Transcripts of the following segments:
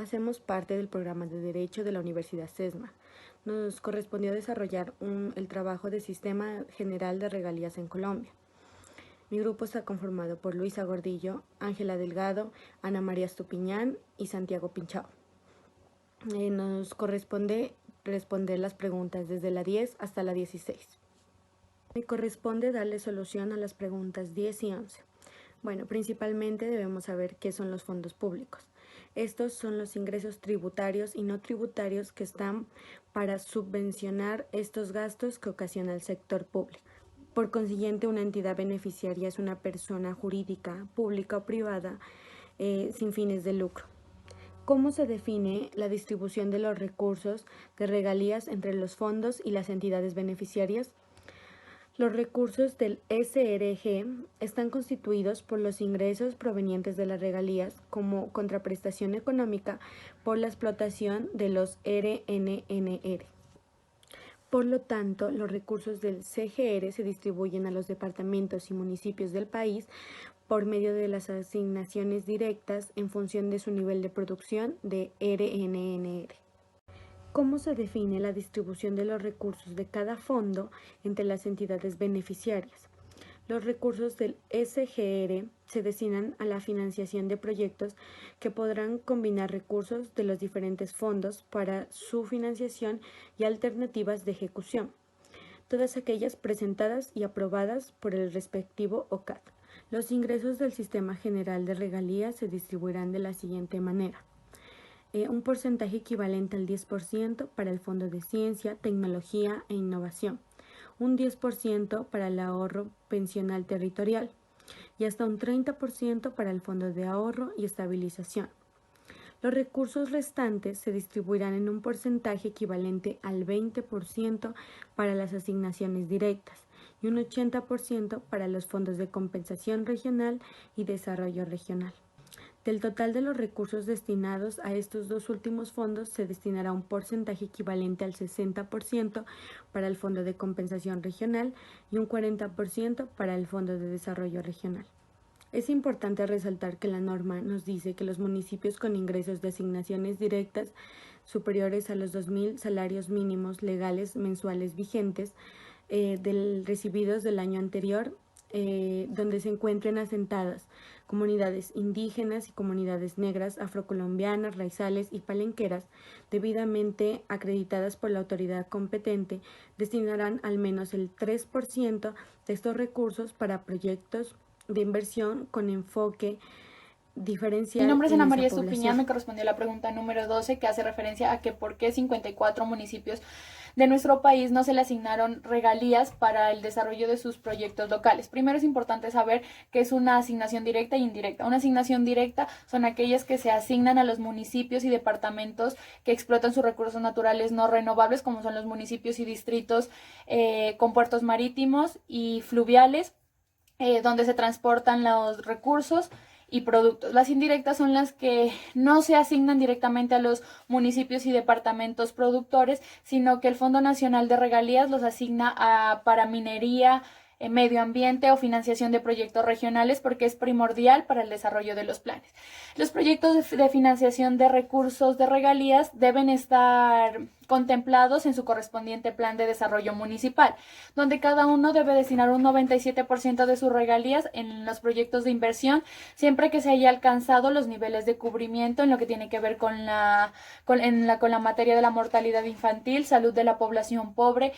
Hacemos parte del programa de Derecho de la Universidad CESMA. Nos correspondió desarrollar el trabajo de Sistema General de Regalías en Colombia. Mi grupo está conformado por Luisa Gordillo, Ángela Delgado, Ana María Estupiñán y Santiago Pinchao. Nos corresponde responder las preguntas desde la 10 hasta la 16. Me corresponde darle solución a las preguntas 10 y 11. Bueno, principalmente debemos saber qué son los fondos públicos. Estos son los ingresos tributarios y no tributarios que están para subvencionar estos gastos que ocasiona el sector público. Por consiguiente, una entidad beneficiaria es una persona jurídica, pública o privada, sin fines de lucro. ¿Cómo se define la distribución de los recursos de regalías entre los fondos y las entidades beneficiarias? Los recursos del SRG están constituidos por los ingresos provenientes de las regalías como contraprestación económica por la explotación de los RNNR. Por lo tanto, los recursos del CGR se distribuyen a los departamentos y municipios del país por medio de las asignaciones directas en función de su nivel de producción de RNNR. ¿Cómo se define la distribución de los recursos de cada fondo entre las entidades beneficiarias? Los recursos del SGR se destinan a la financiación de proyectos que podrán combinar recursos de los diferentes fondos para su financiación y alternativas de ejecución, todas aquellas presentadas y aprobadas por el respectivo OCAD. Los ingresos del Sistema General de Regalías se distribuirán de la siguiente manera. Un porcentaje equivalente al 10% para el Fondo de Ciencia, Tecnología e Innovación, un 10% para el ahorro pensional territorial y hasta un 30% para el Fondo de Ahorro y Estabilización. Los recursos restantes se distribuirán en un porcentaje equivalente al 20% para las asignaciones directas y un 80% para los fondos de compensación regional y desarrollo regional. Del total de los recursos destinados a estos dos últimos fondos se destinará un porcentaje equivalente al 60% para el Fondo de Compensación Regional y un 40% para el Fondo de Desarrollo Regional. Es importante resaltar que la norma nos dice que los municipios con ingresos de asignaciones directas superiores a los 2.000 salarios mínimos legales mensuales vigentes recibidos del año anterior, donde se encuentren asentadas comunidades indígenas y comunidades negras, afrocolombianas, raizales y palenqueras, debidamente acreditadas por la autoridad competente, destinarán al menos el 3% de estos recursos para proyectos de inversión con enfoque diferencial. Mi nombre es en Ana esa María población. Estupiñán, me correspondió la pregunta número 12, que hace referencia a que por qué 54 municipios de nuestro país no se le asignaron regalías para el desarrollo de sus proyectos locales. Primero es importante saber que es una asignación directa e indirecta. Una asignación directa son aquellas que se asignan a los municipios y departamentos que explotan sus recursos naturales no renovables, como son los municipios y distritos con puertos marítimos y fluviales, donde se transportan los recursos y productos. Las indirectas son las que no se asignan directamente a los municipios y departamentos productores, sino que el Fondo Nacional de Regalías los asigna para minería, medio ambiente o financiación de proyectos regionales, porque es primordial para el desarrollo de los planes. Los proyectos de financiación de recursos de regalías deben estar contemplados en su correspondiente plan de desarrollo municipal, donde cada uno debe destinar un 97% de sus regalías en los proyectos de inversión, siempre que se haya alcanzado los niveles de cubrimiento en lo que tiene que ver con la materia de la mortalidad infantil, salud de la población pobre,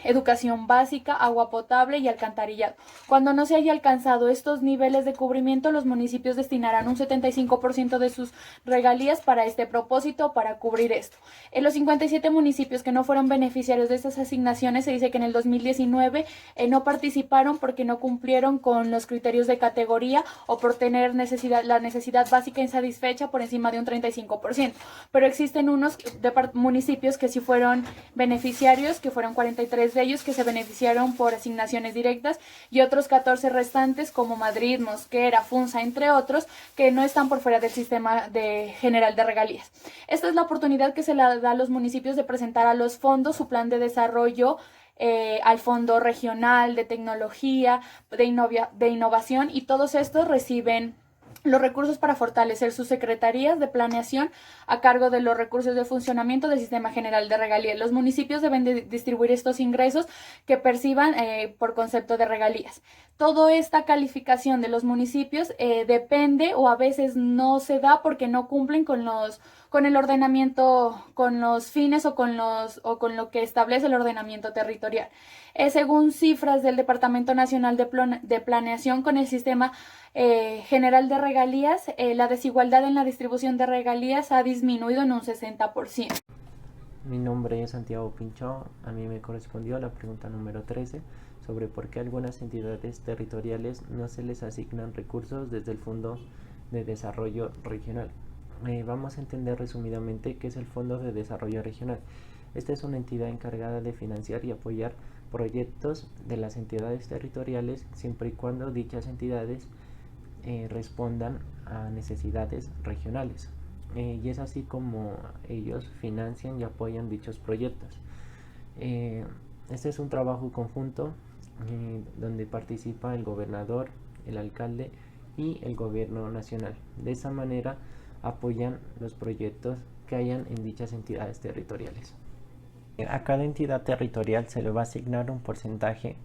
educación básica, agua potable y alcantarillado. Cuando no se haya alcanzado estos niveles de cubrimiento, los municipios destinarán un 75% de sus regalías para este propósito, para cubrir esto. En los 57 municipios que no fueron beneficiarios de estas asignaciones, se dice que en el 2019 no participaron porque no cumplieron con los criterios de categoría o por tener la necesidad básica insatisfecha por encima de un 35%. Pero existen unos municipios que sí fueron beneficiarios, que fueron 43 de ellos que se beneficiaron por asignaciones directas, y otros 14 restantes como Madrid, Mosquera, Funza, entre otros, que no están por fuera del sistema general de regalías. Esta es la oportunidad que se le da a los municipios de presentar a los fondos su plan de desarrollo, al Fondo Regional de Tecnología, de Innovación, y todos estos reciben los recursos para fortalecer sus secretarías de planeación a cargo de los recursos de funcionamiento del Sistema General de Regalías. Los municipios deben de distribuir estos ingresos que perciban por concepto de regalías. Toda esta calificación de los municipios depende o a veces no se da porque no cumplen con el ordenamiento, con los fines o con lo que establece el ordenamiento territorial. Según cifras del Departamento Nacional de Planeación con el Sistema General de Regalías, la desigualdad en la distribución de regalías ha disminuido en un 60%. Mi nombre es Santiago Pinchón. A mí me correspondió la pregunta número 13 sobre por qué a algunas entidades territoriales no se les asignan recursos desde el Fondo de Desarrollo Regional. Vamos a entender resumidamente qué es el Fondo de Desarrollo Regional. Esta es una entidad encargada de financiar y apoyar proyectos de las entidades territoriales siempre y cuando dichas entidades respondan a necesidades regionales. Y es así como ellos financian y apoyan dichos proyectos. Este es un trabajo conjunto donde participa el gobernador, el alcalde y el gobierno nacional. De esa manera apoyan los proyectos que hayan en dichas entidades territoriales. A cada entidad territorial se le va a asignar un porcentaje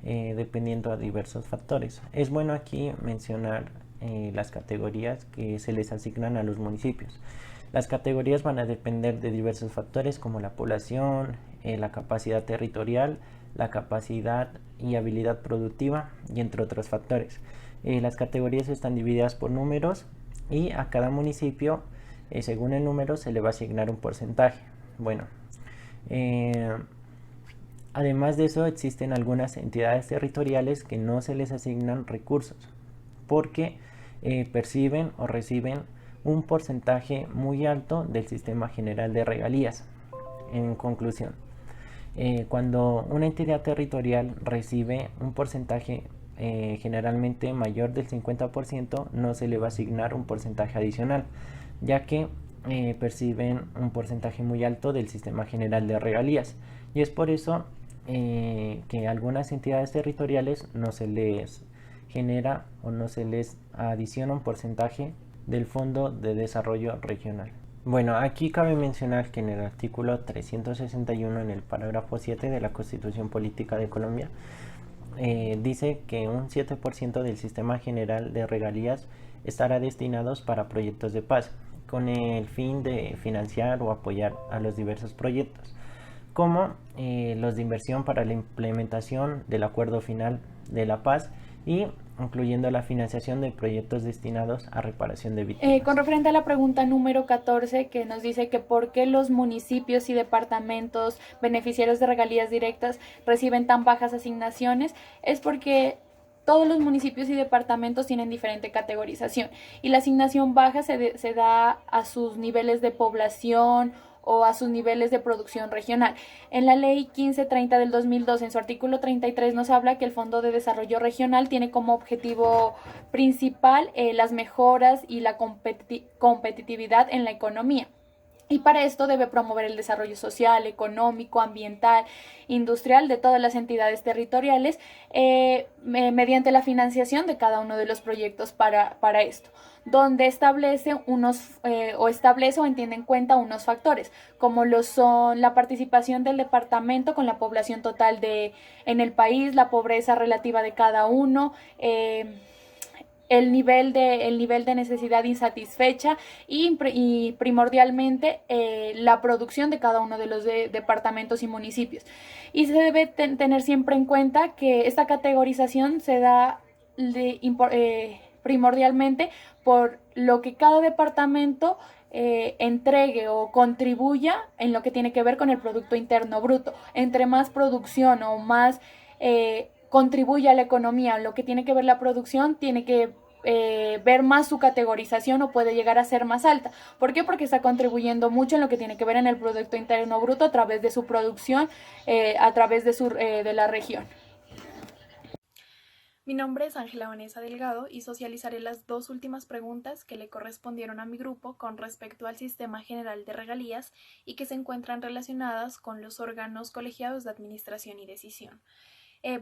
dependiendo a diversos factores. Es bueno aquí mencionar las categorías que se les asignan a los municipios. Las categorías van a depender de diversos factores como la población, la capacidad territorial, la capacidad y habilidad productiva y entre otros factores. Las categorías están divididas por números y a cada municipio, según el número, se le va a asignar un porcentaje. Bueno, además de eso, existen algunas entidades territoriales que no se les asignan recursos porque perciben o reciben un porcentaje muy alto del Sistema General de Regalías. En conclusión, cuando una entidad territorial recibe un porcentaje generalmente mayor del 50%, no se le va a asignar un porcentaje adicional, ya que perciben un porcentaje muy alto del Sistema General de Regalías. Y es por eso que a algunas entidades territoriales no se les genera o no se les adiciona un porcentaje del Fondo de Desarrollo Regional. Bueno, aquí cabe mencionar que en el artículo 361, en el parágrafo 7 de la Constitución Política de Colombia, dice que un 7% del Sistema General de Regalías estará destinados para proyectos de paz, con el fin de financiar o apoyar a los diversos proyectos, como los de inversión para la implementación del Acuerdo Final de la Paz y incluyendo la financiación de proyectos destinados a reparación de víctimas. Con referente a la pregunta número 14, que nos dice que por qué los municipios y departamentos beneficiarios de regalías directas reciben tan bajas asignaciones, es porque todos los municipios y departamentos tienen diferente categorización y la asignación baja se da a sus niveles de población o a sus niveles de producción regional. En la ley 1530 del 2002, en su artículo 33, nos habla que el Fondo de Desarrollo Regional tiene como objetivo principal las mejoras y la competitividad en la economía. Y para esto debe promover el desarrollo social, económico, ambiental, industrial de todas las entidades territoriales mediante la financiación de cada uno de los proyectos para esto, donde establece o entiende en cuenta unos factores, como lo son la participación del departamento con la población total en el país, la pobreza relativa de cada uno, el nivel de necesidad insatisfecha y primordialmente la producción de cada uno de los departamentos y municipios. Y se debe tener siempre en cuenta que esta categorización se da primordialmente por lo que cada departamento entregue o contribuya en lo que tiene que ver con el Producto Interno Bruto. Entre más producción o más contribuye a la economía, lo que tiene que ver la producción, tiene que ver más su categorización o puede llegar a ser más alta. ¿Por qué? Porque está contribuyendo mucho en lo que tiene que ver en el Producto Interno Bruto a través de su producción, a través de la región. Mi nombre es Ángela Vanessa Delgado y socializaré las dos últimas preguntas que le correspondieron a mi grupo con respecto al Sistema General de Regalías y que se encuentran relacionadas con los órganos colegiados de administración y decisión.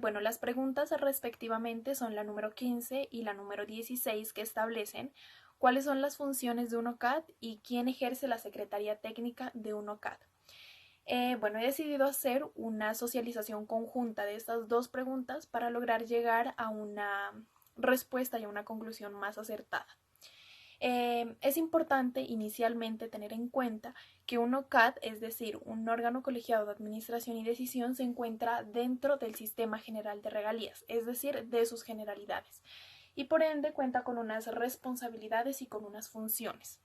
Bueno, las preguntas respectivamente son la número 15 y la número 16 que establecen cuáles son las funciones de un OCAD y quién ejerce la Secretaría Técnica de un OCAD. Bueno, he decidido hacer una socialización conjunta de estas dos preguntas para lograr llegar a una respuesta y a una conclusión más acertada. Es importante inicialmente tener en cuenta que un OCAD, es decir, un órgano colegiado de administración y decisión, se encuentra dentro del Sistema General de Regalías, es decir, de sus generalidades, y por ende cuenta con unas responsabilidades y con unas funciones.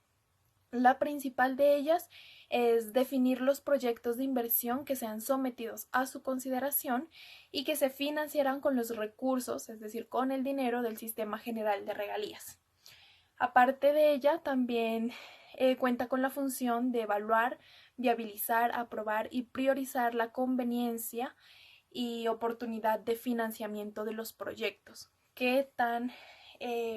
La principal de ellas es definir los proyectos de inversión que sean sometidos a su consideración y que se financiarán con los recursos, es decir, con el dinero del Sistema General de Regalías. Aparte de ella, también cuenta con la función de evaluar, viabilizar, aprobar y priorizar la conveniencia y oportunidad de financiamiento de los proyectos. ¿Qué tan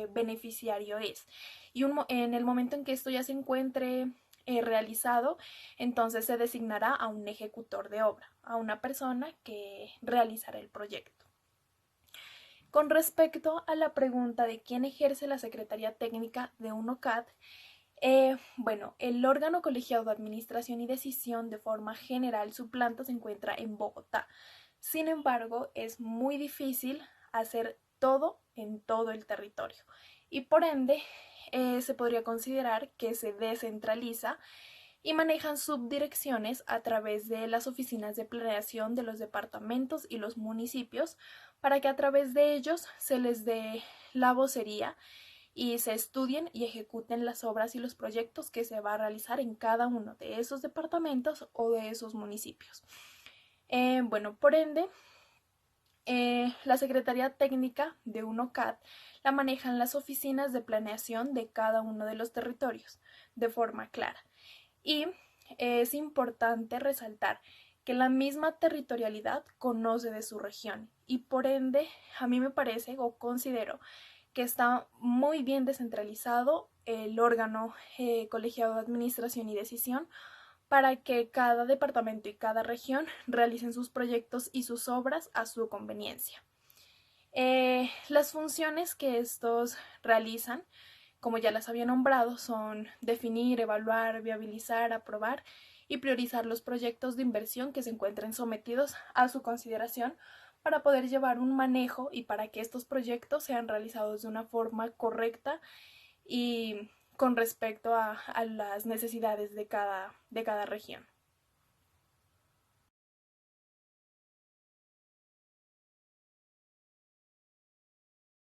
beneficiario es? Y en el momento en que esto ya se encuentre realizado, entonces se designará a un ejecutor de obra, a una persona que realizará el proyecto. Con respecto a la pregunta de quién ejerce la Secretaría Técnica de un OCAD, bueno, el órgano colegiado de administración y decisión de forma general, su planta se encuentra en Bogotá. Sin embargo, es muy difícil hacer todo en todo el territorio y por ende se podría considerar que se descentraliza y manejan subdirecciones a través de las oficinas de planeación de los departamentos y los municipios para que a través de ellos se les dé la vocería y se estudien y ejecuten las obras y los proyectos que se va a realizar en cada uno de esos departamentos o de esos municipios. Bueno, por ende, la Secretaría Técnica de un OCAD la manejan las oficinas de planeación de cada uno de los territorios de forma clara. Y es importante resaltar que la misma territorialidad conoce de su región y por ende a mí me parece o considero que está muy bien descentralizado el órgano colegiado de administración y decisión para que cada departamento y cada región realicen sus proyectos y sus obras a su conveniencia. Las funciones que estos realizan, como ya las había nombrado, son definir, evaluar, viabilizar, aprobar y priorizar los proyectos de inversión que se encuentren sometidos a su consideración para poder llevar un manejo y para que estos proyectos sean realizados de una forma correcta y con respecto a las necesidades de cada región.